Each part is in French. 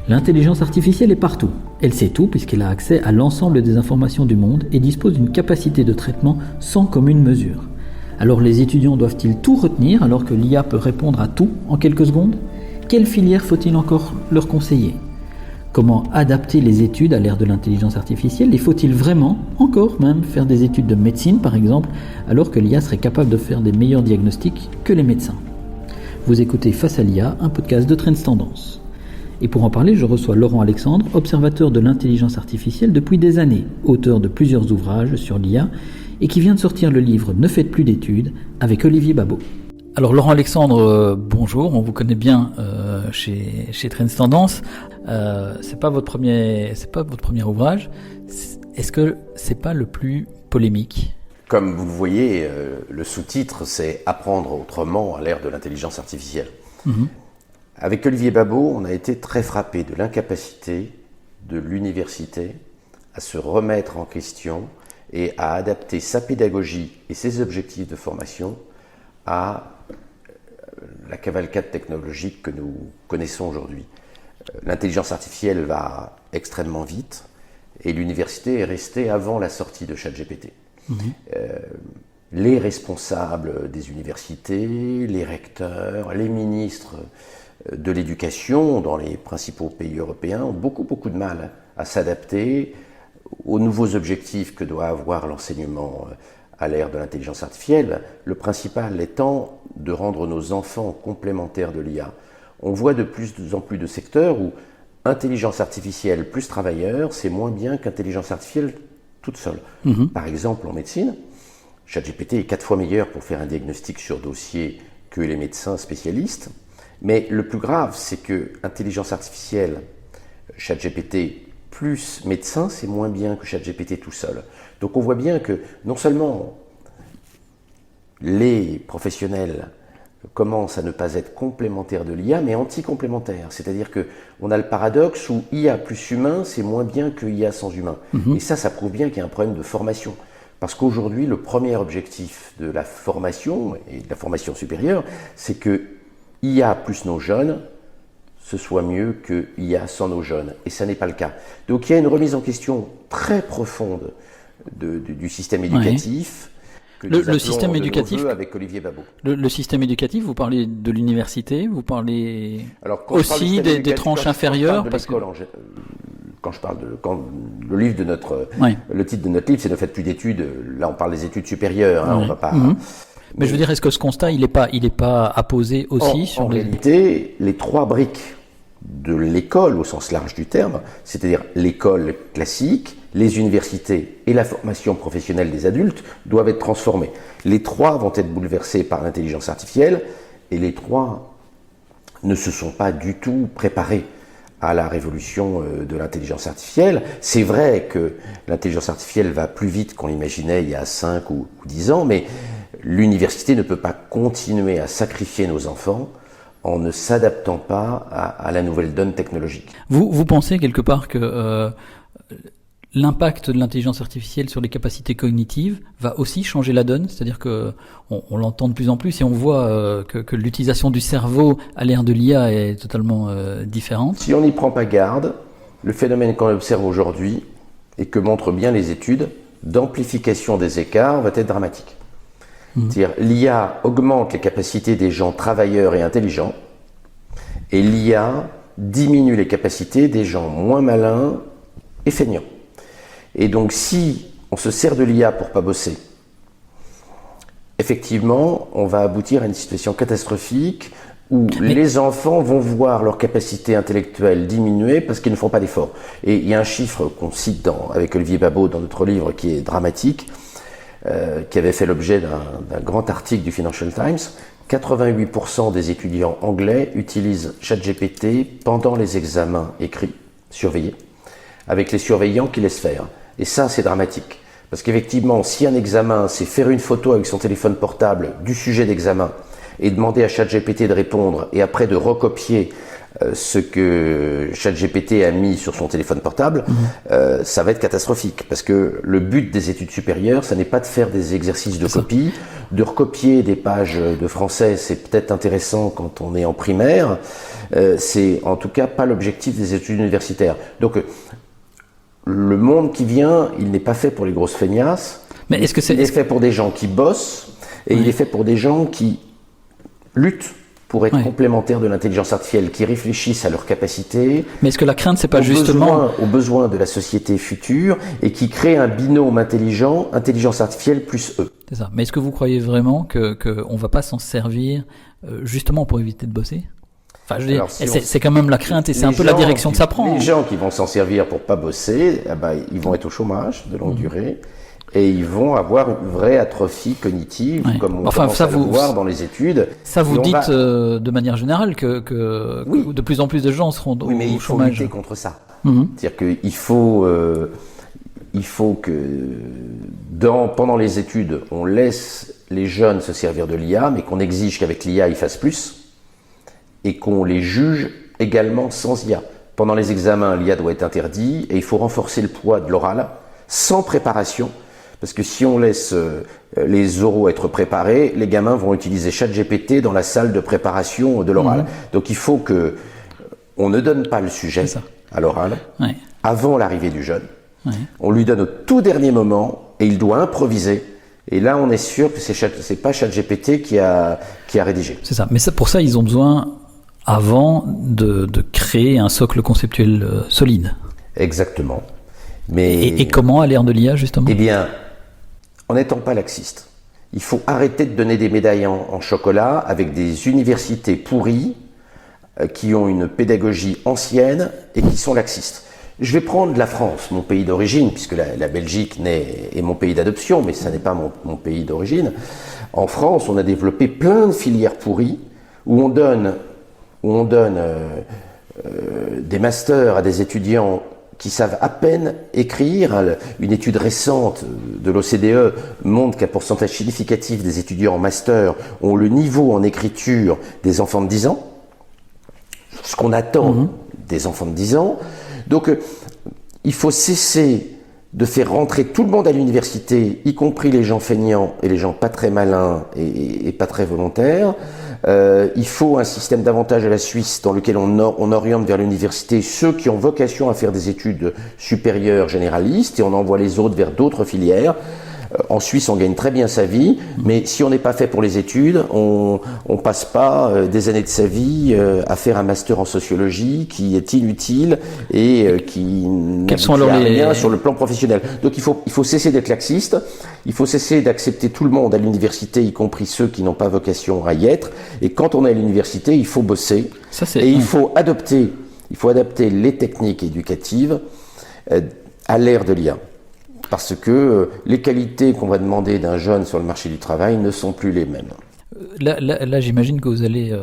L'intelligence artificielle est partout. Elle sait tout puisqu'elle a accès à l'ensemble des informations du monde et dispose d'une capacité de traitement sans commune mesure. Alors les étudiants doivent-ils tout retenir alors que l'IA peut répondre à tout en quelques secondes ? Quelle filière faut-il encore leur conseiller ? Comment adapter les études à l'ère de l'intelligence artificielle ? Et faut-il vraiment, encore même, faire des études de médecine par exemple, alors que l'IA serait capable de faire des meilleurs diagnostics que les médecins ? Vous écoutez Face à l'IA, un podcast de Trends Tendance. Et pour en parler, je reçois Laurent Alexandre, observateur de l'intelligence artificielle depuis des années, auteur de plusieurs ouvrages sur l'IA, et qui vient de sortir le livre « Ne faites plus d'études » avec Olivier Babot. Alors Laurent Alexandre, bonjour, on vous connaît bien chez Trends Tendance. C'est pas votre premier ouvrage. Est-ce que c'est pas le plus polémique ? Comme vous le voyez, le sous-titre, c'est « Apprendre autrement à l'ère de l'intelligence artificielle ». Avec Olivier Babot, on a été très frappé de l'incapacité de l'université à se remettre en question et à adapter sa pédagogie et ses objectifs de formation à la cavalcade technologique que nous connaissons aujourd'hui. L'intelligence artificielle va extrêmement vite et l'université est restée avant la sortie de ChatGPT. Les responsables des universités, les recteurs, les ministres de l'éducation dans les principaux pays européens ont beaucoup de mal à s'adapter aux nouveaux objectifs que doit avoir l'enseignement à l'ère de l'intelligence artificielle, le principal étant de rendre nos enfants complémentaires de l'IA. On voit de plus en plus de secteurs où intelligence artificielle plus travailleur, c'est moins bien qu'intelligence artificielle toute seule. Par exemple, en médecine, ChatGPT est 4 fois meilleur pour faire un diagnostic sur dossier que les médecins spécialistes. Mais le plus grave, c'est que intelligence artificielle, ChatGPT plus médecin, c'est moins bien que ChatGPT tout seul. Donc on voit bien que non seulement les professionnels commencent à ne pas être complémentaires de l'IA, mais anti-complémentaires. C'est-à-dire qu'on a le paradoxe où IA plus humain, c'est moins bien que IA sans humain. Et ça prouve bien qu'il y a un problème de formation. Parce qu'aujourd'hui, le premier objectif de la formation, et de la formation supérieure, c'est que IA plus nos jeunes, ce soit mieux que IA sans nos jeunes. Et ça n'est pas le cas. Donc il y a une remise en question très profonde du système éducatif. Oui. Le système éducatif avec Olivier Babot. Le système éducatif, vous parlez de l'université, vous parlez aussi des tranches inférieures. Le livre de le titre de notre livre, c'est Ne faites plus d'études. Là, on parle des études supérieures. On va pas. Mais je veux dire, est-ce que ce constat, il est pas apposé aussi sur les... En réalité, les 3 briques de l'école, au sens large du terme, c'est-à-dire l'école classique, les universités et la formation professionnelle des adultes, doivent être transformées. Les 3 vont être bouleversés par l'intelligence artificielle et les 3 ne se sont pas du tout préparés à la révolution de l'intelligence artificielle. C'est vrai que l'intelligence artificielle va plus vite qu'on l'imaginait il y a 5 ou 10 ans, mais l'université ne peut pas continuer à sacrifier nos enfants en ne s'adaptant pas à la nouvelle donne technologique. Vous pensez quelque part que l'impact de l'intelligence artificielle sur les capacités cognitives va aussi changer la donne ? C'est-à-dire que on l'entend de plus en plus et on voit que l'utilisation du cerveau à l'ère de l'IA est totalement différente. Si on n'y prend pas garde, le phénomène qu'on observe aujourd'hui et que montrent bien les études d'amplification des écarts va être dramatique. C'est-à-dire l'IA augmente les capacités des gens travailleurs et intelligents et l'IA diminue les capacités des gens moins malins et feignants. Et donc si on se sert de l'IA pour pas bosser, effectivement, on va aboutir à une situation catastrophique où les enfants vont voir leur capacité intellectuelle diminuer parce qu'ils ne font pas d'efforts. Et il y a un chiffre qu'on cite avec Olivier Babot dans notre livre qui est dramatique, qui avait fait l'objet d'un grand article du Financial Times. 88% des étudiants anglais utilisent ChatGPT pendant les examens écrits, surveillés, avec les surveillants qui laissent faire. Et ça, c'est dramatique. Parce qu'effectivement, si un examen, c'est faire une photo avec son téléphone portable du sujet d'examen et demander à ChatGPT de répondre et après de recopier ce que ChatGPT a mis sur son téléphone portable, ça va être catastrophique. Parce que le but des études supérieures, ça n'est pas de faire des exercices de copie, de recopier des pages de français, c'est peut-être intéressant quand on est en primaire, c'est en tout cas pas l'objectif des études universitaires. Donc, le monde qui vient, il n'est pas fait pour les grosses feignasses. Mais est-ce que il est fait pour des gens qui bossent et il est fait pour des gens qui luttent pour être complémentaires de l'intelligence artificielle, qui réfléchissent à leurs capacités. Mais est-ce que la crainte, c'est pas justement aux besoins de la société future et qui créent un binôme intelligence artificielle plus eux. C'est ça. Mais est-ce que vous croyez vraiment que on va pas s'en servir justement pour éviter de bosser? Enfin, je veux dire, c'est quand même la crainte et c'est un peu la direction que ça prend. Les gens qui vont s'en servir pour pas bosser, ils vont être au chômage de longue durée et ils vont avoir une vraie atrophie cognitive, comme on commence à le voir dans les études. Ça, vous dites de manière générale que de plus en plus de gens seront au chômage. Oui, mais il faut lutter contre ça. C'est-à-dire qu'il faut que pendant les études, on laisse les jeunes se servir de l'IA, mais qu'on exige qu'avec l'IA, ils fassent plus. Et qu'on les juge également sans IA. Pendant les examens, l'IA doit être interdit et il faut renforcer le poids de l'oral sans préparation, parce que si on laisse les oraux être préparés, les gamins vont utiliser ChatGPT dans la salle de préparation de l'oral. Donc il faut que on ne donne pas le sujet à l'oral avant l'arrivée du jeune. On lui donne au tout dernier moment et il doit improviser. Et là, on est sûr que c'est pas ChatGPT qui a rédigé. C'est ça. Mais pour ça, ils ont besoin avant de créer un socle conceptuel solide. Exactement. Mais et comment à l'ère de l'IA, justement? Eh bien, en n'étant pas laxiste, il faut arrêter de donner des médailles en chocolat avec des universités pourries qui ont une pédagogie ancienne et qui sont laxistes. Je vais prendre la France, mon pays d'origine, puisque la Belgique est mon pays d'adoption, mais ça n'est pas mon pays d'origine. En France, on a développé plein de filières pourries où on donne des masters à des étudiants qui savent à peine écrire. Une étude récente de l'OCDE montre qu'un pourcentage significatif des étudiants en master ont le niveau en écriture des enfants de 10 ans, ce qu'on attend des enfants de 10 ans. Donc, il faut cesser de faire rentrer tout le monde à l'université, y compris les gens feignants et les gens pas très malins et pas très volontaires. Il faut un système davantage à la Suisse dans lequel on oriente vers l'université ceux qui ont vocation à faire des études supérieures généralistes et on envoie les autres vers d'autres filières. En Suisse, on gagne très bien sa vie, mais si on n'est pas fait pour les études, on passe pas des années de sa vie à faire un master en sociologie qui est inutile et qui n'aboutit à rien sur le plan professionnel. Donc il faut cesser d'être laxiste, il faut cesser d'accepter tout le monde à l'université, y compris ceux qui n'ont pas vocation à y être. Et quand on est à l'université, il faut bosser il faut adapter les techniques éducatives à l'ère de l'IA. Parce que les qualités qu'on va demander d'un jeune sur le marché du travail ne sont plus les mêmes. Là j'imagine que vous allez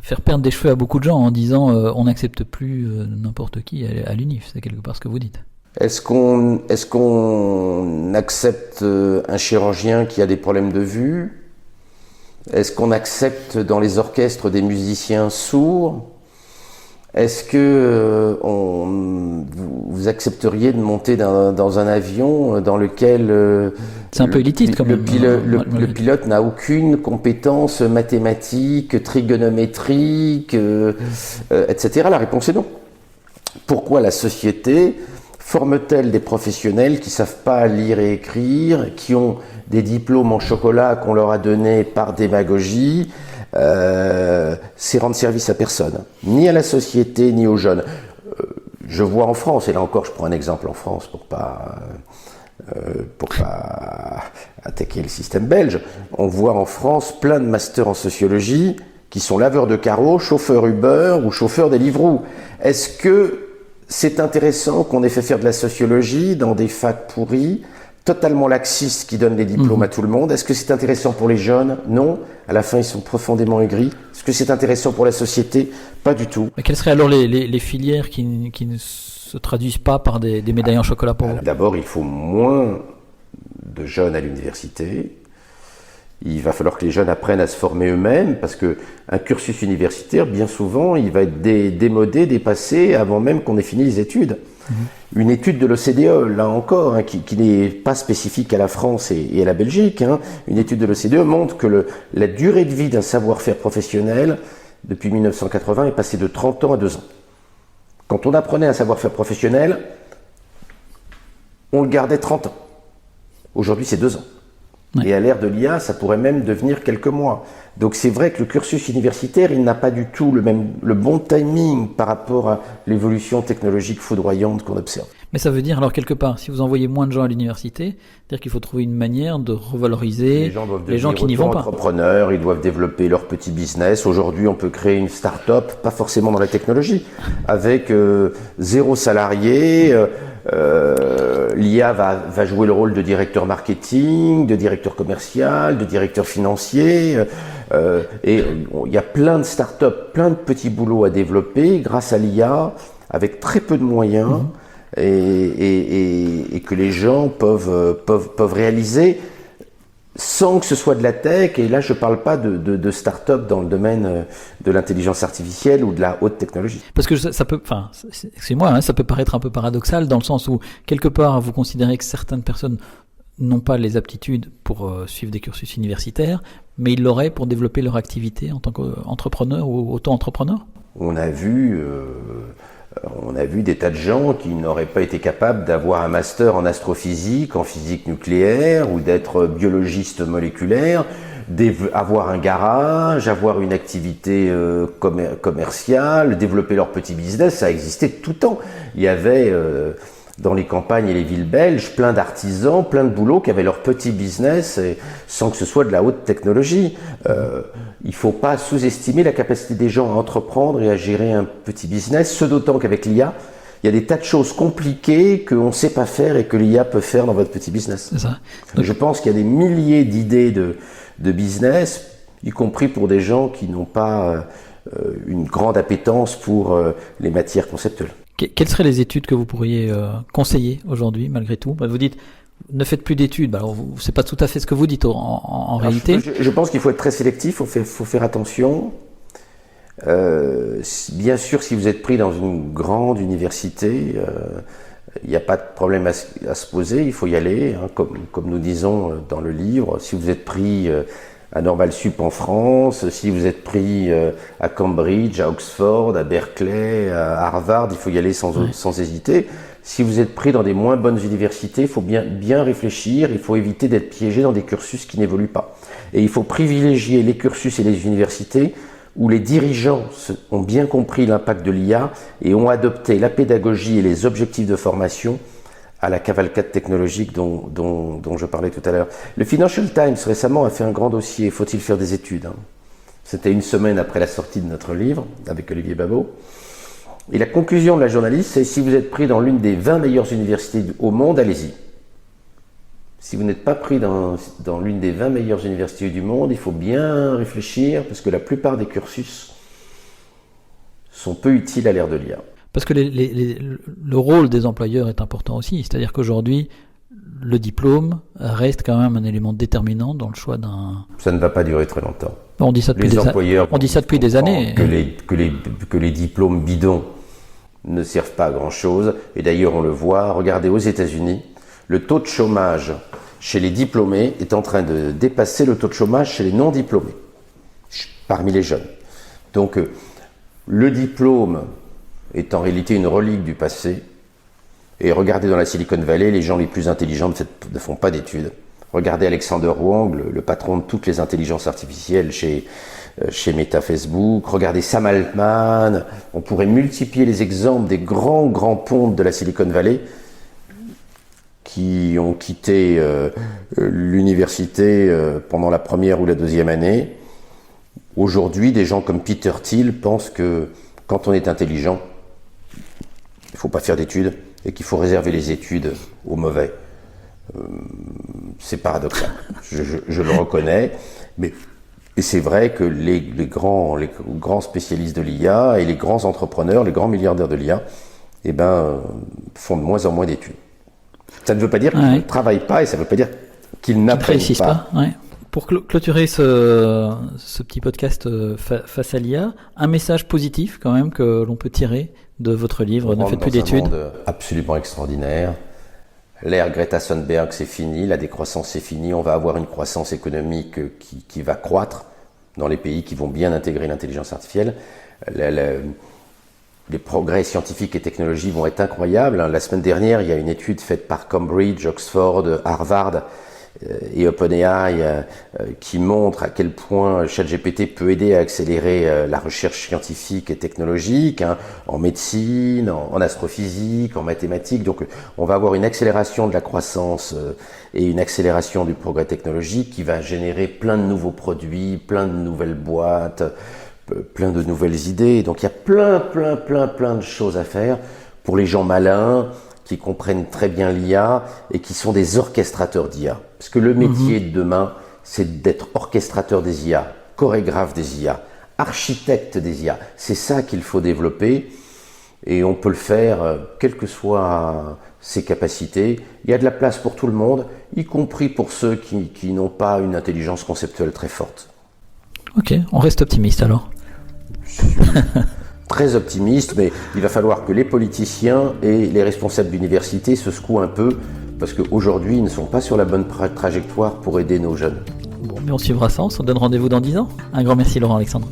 faire perdre des cheveux à beaucoup de gens en disant on n'accepte plus n'importe qui à l'UNIF. C'est quelque part ce que vous dites. Est-ce qu'on accepte un chirurgien qui a des problèmes de vue? Est-ce qu'on accepte dans les orchestres des musiciens sourds? Est-ce que vous accepteriez de monter dans un avion dans lequel c'est un peu élitiste quand même. Le pilote n'a aucune compétence mathématique, trigonométrique, etc. La réponse est non. Pourquoi la société forme-t-elle des professionnels qui ne savent pas lire et écrire, qui ont des diplômes en chocolat qu'on leur a donnés par démagogie? C'est rendre service à personne, ni à la société, ni aux jeunes. Je vois en France, et là encore je prends un exemple en France pour pas attaquer le système belge, on voit en France plein de masters en sociologie qui sont laveurs de carreaux, chauffeurs Uber ou chauffeurs Deliveroo. Est-ce que c'est intéressant qu'on ait fait faire de la sociologie dans des facs pourris, totalement laxistes qui donnent des diplômes à tout le monde? Est-ce que c'est intéressant pour les jeunes? Non. À la fin, ils sont profondément aigris. Est-ce que c'est intéressant pour la société? Pas du tout. Mais quelles seraient alors les filières qui ne se traduisent pas par des médailles en chocolat pour vous? D'abord, il faut moins de jeunes à l'université. Il va falloir que les jeunes apprennent à se former eux-mêmes, parce qu'un cursus universitaire, bien souvent, il va être démodé, dépassé, avant même qu'on ait fini les études. Une étude de l'OCDE, là encore, hein, qui n'est pas spécifique à la France et à la Belgique, hein, une étude de l'OCDE montre que la durée de vie d'un savoir-faire professionnel, depuis 1980, est passée de 30 ans à 2 ans. Quand on apprenait un savoir-faire professionnel, on le gardait 30 ans. Aujourd'hui, c'est 2 ans. Ouais. Et à l'ère de l'IA, ça pourrait même devenir quelques mois. Donc c'est vrai que le cursus universitaire, il n'a pas du tout le bon timing par rapport à l'évolution technologique foudroyante qu'on observe. Mais ça veut dire, alors quelque part, si vous envoyez moins de gens à l'université, c'est-à-dire qu'il faut trouver une manière de revaloriser les gens qui n'y vont pas. Entrepreneurs, ils doivent développer leur petit business. Aujourd'hui, on peut créer une start-up, pas forcément dans la technologie, avec 0 salarié. L'IA va jouer le rôle de directeur marketing, de directeur commercial, de directeur financier. Et il y a plein de start-up, plein de petits boulots à développer grâce à l'IA, avec très peu de moyens. Et que les gens peuvent réaliser sans que ce soit de la tech. Et là, je ne parle pas de start-up dans le domaine de l'intelligence artificielle ou de la haute technologie. Parce que ça peut, enfin, excusez-moi, hein, ça peut paraître un peu paradoxal dans le sens où, quelque part, vous considérez que certaines personnes n'ont pas les aptitudes pour suivre des cursus universitaires, mais ils l'auraient pour développer leur activité en tant qu'entrepreneur ou auto-entrepreneur. On a vu des tas de gens qui n'auraient pas été capables d'avoir un master en astrophysique, en physique nucléaire, ou d'être biologiste moléculaire, avoir un garage, avoir une activité commerciale, développer leur petit business. Ça a existé tout le temps. Il y avait dans les campagnes et les villes belges plein d'artisans, plein de boulots qui avaient leur petit business sans que ce soit de la haute technologie. Il ne faut pas sous-estimer la capacité des gens à entreprendre et à gérer un petit business, ce d'autant qu'avec l'IA, il y a des tas de choses compliquées qu'on ne sait pas faire et que l'IA peut faire dans votre petit business. C'est ça. Je pense qu'il y a des milliers d'idées de business, y compris pour des gens qui n'ont pas une grande appétence pour les matières conceptuelles. Quelles seraient les études que vous pourriez conseiller aujourd'hui, malgré tout ? Vous dites, ne faites plus d'études. Alors, c'est pas tout à fait ce que vous dites en réalité. Je pense qu'il faut être très sélectif, il faut faire attention. Bien sûr, si vous êtes pris dans une grande université, il n'y a pas de problème à se poser, il faut y aller, hein, comme nous disons dans le livre. Si vous êtes pris à Normal Sup en France, si vous êtes pris à Cambridge, à Oxford, à Berkeley, à Harvard, il faut y aller sans hésiter. Si vous êtes pris dans des moins bonnes universités, il faut bien réfléchir, il faut éviter d'être piégé dans des cursus qui n'évoluent pas. Et il faut privilégier les cursus et les universités où les dirigeants ont bien compris l'impact de l'IA et ont adopté la pédagogie et les objectifs de formation à la cavalcade technologique dont je parlais tout à l'heure. Le Financial Times récemment a fait un grand dossier, faut-il faire des études, hein. C'était une semaine après la sortie de notre livre, avec Olivier Babot. Et la conclusion de la journaliste, c'est si vous êtes pris dans l'une des 20 meilleures universités au monde, allez-y. Si vous n'êtes pas pris dans l'une des 20 meilleures universités du monde, il faut bien réfléchir, parce que la plupart des cursus sont peu utiles à l'ère de l'IA. Parce que le rôle des employeurs est important aussi. C'est-à-dire qu'aujourd'hui, le diplôme reste quand même un élément déterminant dans le choix d'un... Ça ne va pas durer très longtemps. On dit ça depuis des années. Que les diplômes bidons ne servent pas à grand-chose. Et d'ailleurs, on le voit, regardez aux États-Unis, le taux de chômage chez les diplômés est en train de dépasser le taux de chômage chez les non-diplômés, parmi les jeunes. Donc, le diplôme est en réalité une relique du passé. Et regardez dans la Silicon Valley, les gens les plus intelligents ne font pas d'études. Regardez Alexander Wang, le patron de toutes les intelligences artificielles chez Meta Facebook. Regardez Sam Altman. On pourrait multiplier les exemples des grands pontes de la Silicon Valley qui ont quitté l'université pendant la première ou la deuxième année. Aujourd'hui, des gens comme Peter Thiel pensent que quand on est intelligent, il ne faut pas faire d'études et qu'il faut réserver les études aux mauvais. C'est paradoxal, je le reconnais, mais c'est vrai que les grands spécialistes de l'IA et les grands entrepreneurs, les grands milliardaires de l'IA, font de moins en moins d'études. Ça ne veut pas dire qu'ils ne travaillent pas et ça ne veut pas dire qu'ils n'apprennent pas. Ouais. Pour clôturer ce petit podcast face à l'IA, un message positif quand même que l'on peut tirer de votre livre, Ne faites plus d'études. Un monde absolument extraordinaire. L'ère Greta Thunberg, c'est fini, la décroissance, c'est fini. On va avoir une croissance économique qui va croître dans les pays qui vont bien intégrer l'intelligence artificielle. Les progrès scientifiques et technologiques vont être incroyables. La semaine dernière, il y a une étude faite par Cambridge, Oxford, Harvard et OpenAI qui montre à quel point ChatGPT peut aider à accélérer la recherche scientifique et technologique, en médecine, en astrophysique, en mathématiques. Donc on va avoir une accélération de la croissance et une accélération du progrès technologique qui va générer plein de nouveaux produits, plein de nouvelles boîtes, plein de nouvelles idées. Donc il y a plein de choses à faire pour les gens malins qui comprennent très bien l'IA et qui sont des orchestrateurs d'IA. Parce que le métier de demain, c'est d'être orchestrateur des IA, chorégraphe des IA, architecte des IA. C'est ça qu'il faut développer et on peut le faire quelles que soient ses capacités. Il y a de la place pour tout le monde, y compris pour ceux qui n'ont pas une intelligence conceptuelle très forte. Ok, on reste optimiste alors. Je suis très optimiste, mais il va falloir que les politiciens et les responsables d'université se secouent un peu, parce qu'aujourd'hui, ils ne sont pas sur la bonne trajectoire pour aider nos jeunes. Bon, mais on suivra ça, on se donne rendez-vous dans 10 ans. Un grand merci Laurent Alexandre.